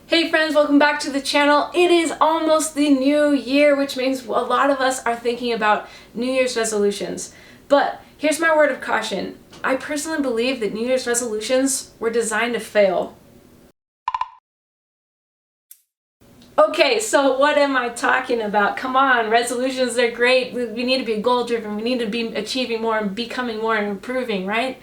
Hey friends, welcome back to the channel. It is almost the new year, which means a lot of us are thinking about New Year's resolutions. But here's my word of caution. I personally believe that New Year's resolutions were designed to fail. Okay, so what am I talking about? Come on, resolutions are great. We need to be goal driven. We need to be achieving more and becoming more and improving, right?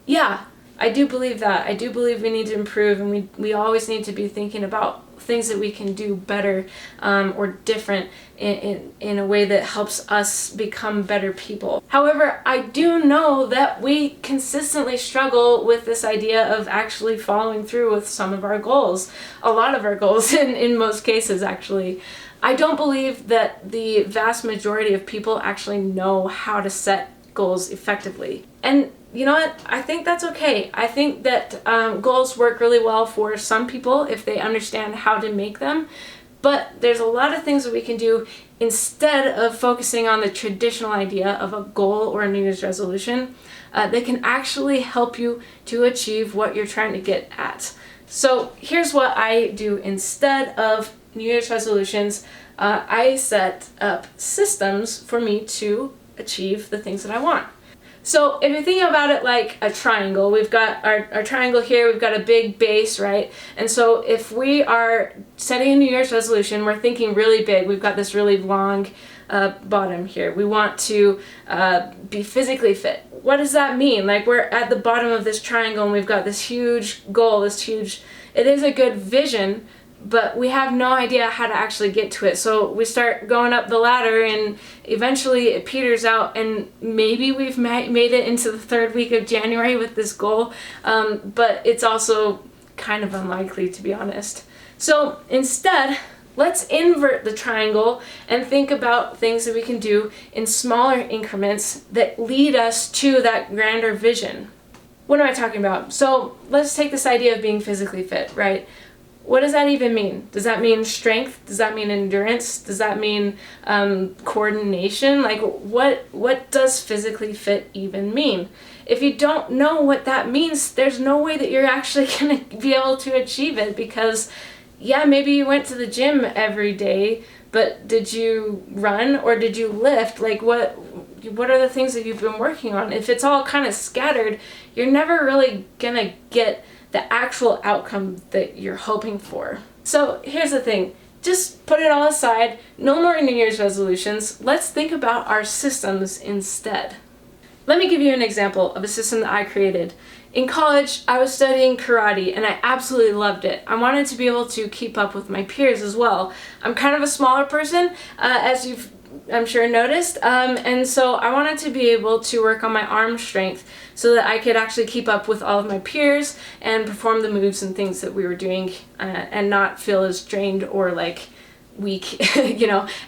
Yeah, I do believe that. I do believe we need to improve, and we always need to be thinking about things that we can do better or different in a way that helps us become better people. However, I do know that we consistently struggle with this idea of actually following through with some of our goals. A lot of our goals in most cases, actually. I don't believe that the vast majority of people actually know how to set goals effectively. And you know what? I think that's okay. I think that goals work really well for some people if they understand how to make them. But there's a lot of things that we can do instead of focusing on the traditional idea of a goal or a New Year's resolution that can actually help you to achieve what you're trying to get at. So here's what I do instead of New Year's resolutions. I set up systems for me to achieve the things that I want. So if you think about it like a triangle, we've got our triangle here, we've got a big base, right? And so if we are setting a New Year's resolution, we're thinking really big. We've got this really long bottom here. We want to be physically fit. What does that mean? Like, we're at the bottom of this triangle and we've got this huge goal, it is a good vision, but we have no idea how to actually get to it. So we start going up the ladder and eventually it peters out, and maybe we've made it into the third week of January with this goal, but it's also kind of unlikely, to be honest. So instead, let's invert the triangle and think about things that we can do in smaller increments that lead us to that grander vision. What am I talking about? So let's take this idea of being physically fit, right? What does that even mean? Does that mean strength? Does that mean endurance? Does that mean coordination? Like, what does physically fit even mean? If you don't know what that means, there's no way that you're actually going to be able to achieve it, because yeah, maybe you went to the gym every day, but did you run or did you lift? Like, what are the things that you've been working on? If it's all kind of scattered, you're never really going to get the actual outcome that you're hoping for. So here's the thing, just put it all aside, no more New Year's resolutions, let's think about our systems instead. Let me give you an example of a system that I created. In college, I was studying karate and I absolutely loved it. I wanted to be able to keep up with my peers as well. I'm kind of a smaller person, as you've I'm sure noticed, and so I wanted to be able to work on my arm strength so that I could actually keep up with all of my peers and perform the moves and things that we were doing, and not feel as drained or like weak,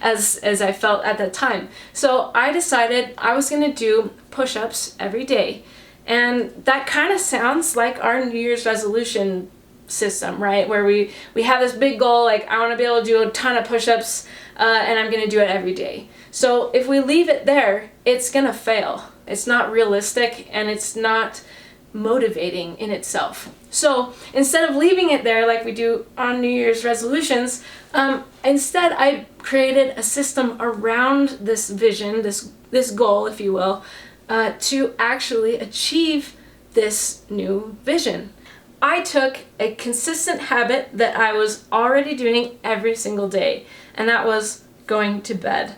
as I felt at that time. So I decided I was going to do push-ups every day, and that kind of sounds like our New Year's resolution system, right? Where we have this big goal, like I want to be able to do a ton of push-ups, and I'm going to do it every day. So if we leave it there, it's going to fail. It's not realistic and it's not motivating in itself. So instead of leaving it there like we do on New Year's resolutions, instead I created a system around this vision, this goal, if you will, to actually achieve this new vision. I took a consistent habit that I was already doing every single day, and that was going to bed.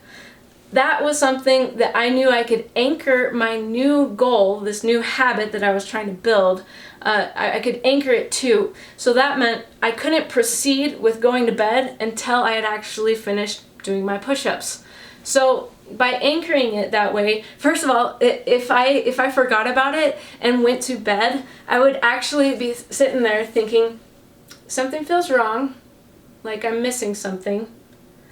That was something that I knew I could anchor my new goal, this new habit that I was trying to build, I could anchor it to. So that meant I couldn't proceed with going to bed until I had actually finished doing my push-ups. So by anchoring it that way, first of all, if I forgot about it and went to bed, I would actually be sitting there thinking, something feels wrong, like I'm missing something.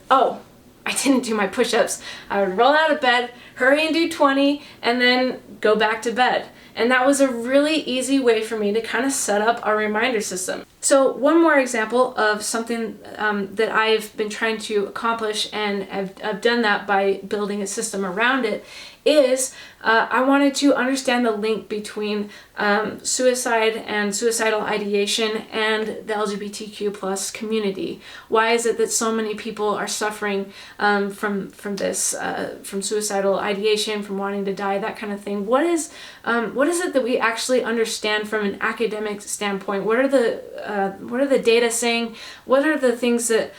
Oh, I didn't do my push-ups. I would roll out of bed, hurry and do 20, and then go back to bed. And that was a really easy way for me to kind of set up our reminder system. So one more example of something that I've been trying to accomplish, and I've done that by building a system around it, is I wanted to understand the link between suicide and suicidal ideation and the LGBTQ plus community. Why is it that so many people are suffering from this, from suicidal ideation, from wanting to die, that kind of thing? What is it that we actually understand from an academic standpoint? What are the data saying? What are the things that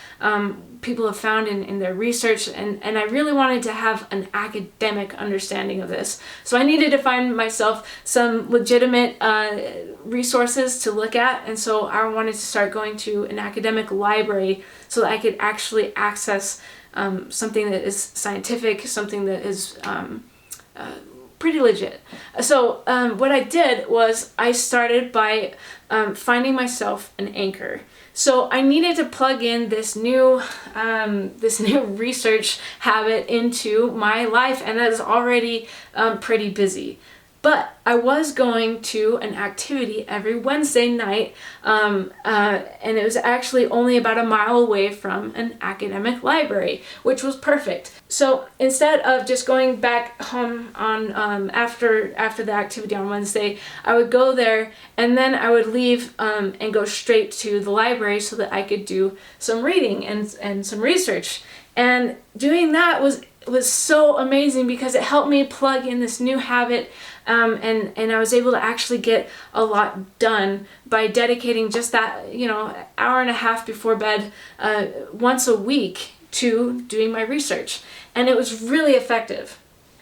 people have found in their research? And I really wanted to have an academic understanding of this. So I needed to find myself some legitimate resources to look at, and so I wanted to start going to an academic library so that I could actually access something that is scientific, something that is pretty legit. So what I did was I started by finding myself an anchor. So I needed to plug in this new research habit into my life, and that is already pretty busy. But I was going to an activity every Wednesday night, and it was actually only about a mile away from an academic library, which was perfect. So instead of just going back home on after the activity on Wednesday, I would go there and then I would leave and go straight to the library so that I could do some reading and some research. And doing that was so amazing because it helped me plug in this new habit, and I was able to actually get a lot done by dedicating just that, hour and a half before bed once a week to doing my research. And it was really effective.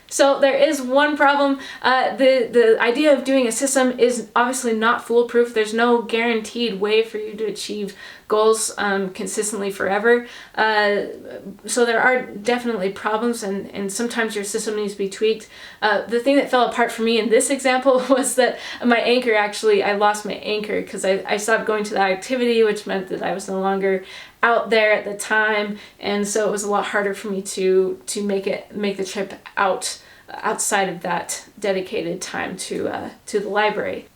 So there is one problem. The idea of doing a system is obviously not foolproof. There's no guaranteed way for you to achieve goals consistently forever. So there are definitely problems, and sometimes your system needs to be tweaked. The thing that fell apart for me in this example was that my anchor, I lost my anchor because I stopped going to that activity, which meant that I was no longer out there at the time, and so it was a lot harder for me to make the trip outside of that dedicated time to the library.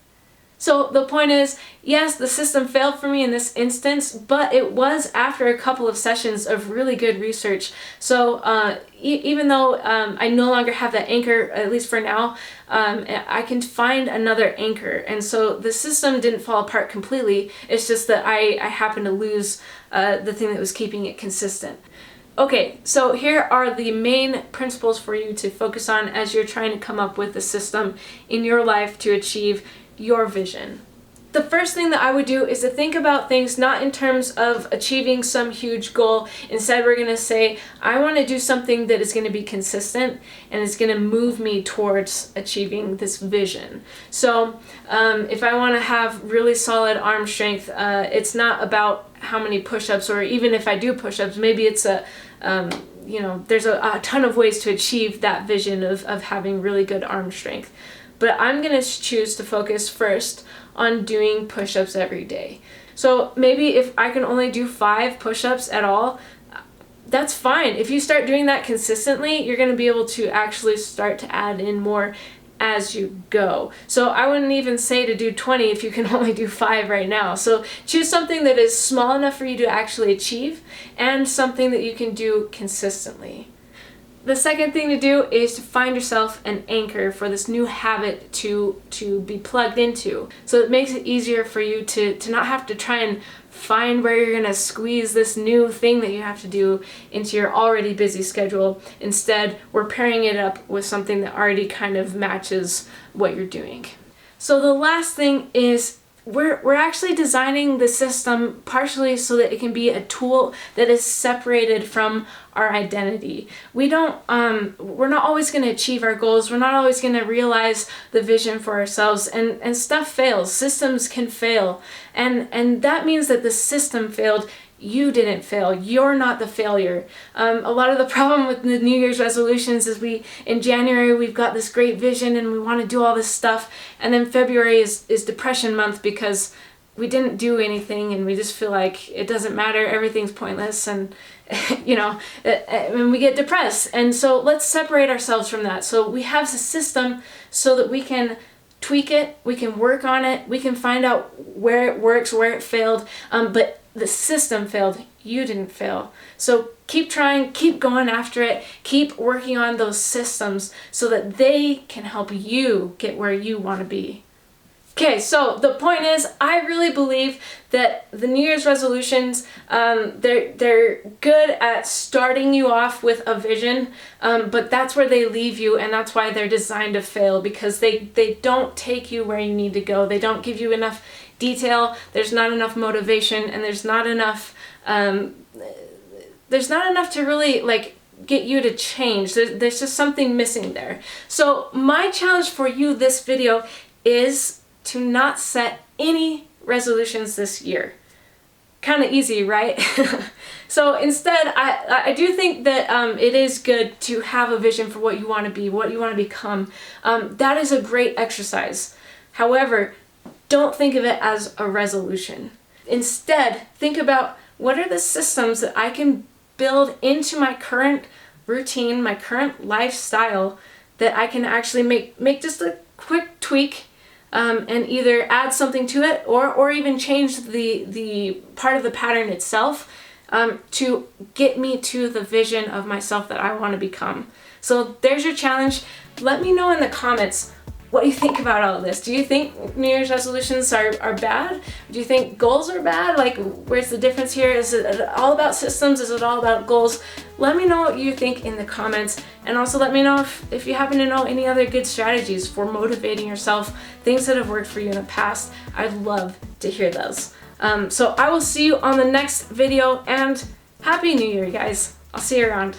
So the point is, yes, the system failed for me in this instance, but it was after a couple of sessions of really good research. So even though I no longer have that anchor, at least for now, I can find another anchor. And so the system didn't fall apart completely. It's just that I happened to lose the thing that was keeping it consistent. Okay, so here are the main principles for you to focus on as you're trying to come up with a system in your life to achieve your vision. The first thing that I would do is to think about things not in terms of achieving some huge goal. Instead, we're going to say, I want to do something that is going to be consistent and is going to move me towards achieving this vision. So if I want to have really solid arm strength, it's not about how many push-ups, or even if I do push-ups, maybe it's there's a ton of ways to achieve that vision of having really good arm strength. But I'm going to choose to focus first on doing push-ups every day. So maybe if I can only do 5 push-ups at all, that's fine. If you start doing that consistently, you're going to be able to actually start to add in more as you go. So I wouldn't even say to do 20 if you can only do 5 right now. So choose something that is small enough for you to actually achieve and something that you can do consistently. The second thing to do is to find yourself an anchor for this new habit to be plugged into. So it makes it easier for you to not have to try and find where you're going to squeeze this new thing that you have to do into your already busy schedule. Instead, we're pairing it up with something that already kind of matches what you're doing. So the last thing is we're actually designing the system partially so that it can be a tool that is separated from our identity. We're not always going to achieve our goals. We're not always going to realize the vision for ourselves, and stuff fails. Systems can fail, and that means that the system failed. You didn't fail. You're not the failure. A lot of the problem with the New Year's resolutions is in January we've got this great vision and we want to do all this stuff, and then February is depression month because we didn't do anything and we just feel like it doesn't matter, everything's pointless, and and we get depressed. And so let's separate ourselves from that. So we have the system so that we can tweak it, we can work on it, we can find out where it works, where it failed, but the system failed, you didn't fail. So keep trying, keep going after it, keep working on those systems so that they can help you get where you want to be. Okay, so the point is, I really believe that the New Year's resolutions, they're good at starting you off with a vision, but that's where they leave you, and that's why they're designed to fail, because they don't take you where you need to go. They don't give you enough detail, there's not enough motivation, and there's not enough to really like get you to change. There's just something missing there. So my challenge for you this video is to not set any resolutions this year. Kind of easy, right? So instead, I do think that it is good to have a vision for what you want to be, what you want to become. That is a great exercise. However, don't think of it as a resolution. Instead, think about what are the systems that I can build into my current routine, my current lifestyle, that I can actually make just a quick tweak, and either add something to it or even change the part of the pattern itself, to get me to the vision of myself that I want to become. So there's your challenge. Let me know in the comments what you think about all of this. Do you think New Year's resolutions are bad? Do you think goals are bad? Like, where's the difference here? Is it all about systems? Is it all about goals? Let me know what you think in the comments, and also let me know if you happen to know any other good strategies for motivating yourself, things that have worked for you in the past. I'd love to hear those. So I will see you on the next video, and Happy New Year, guys. I'll see you around.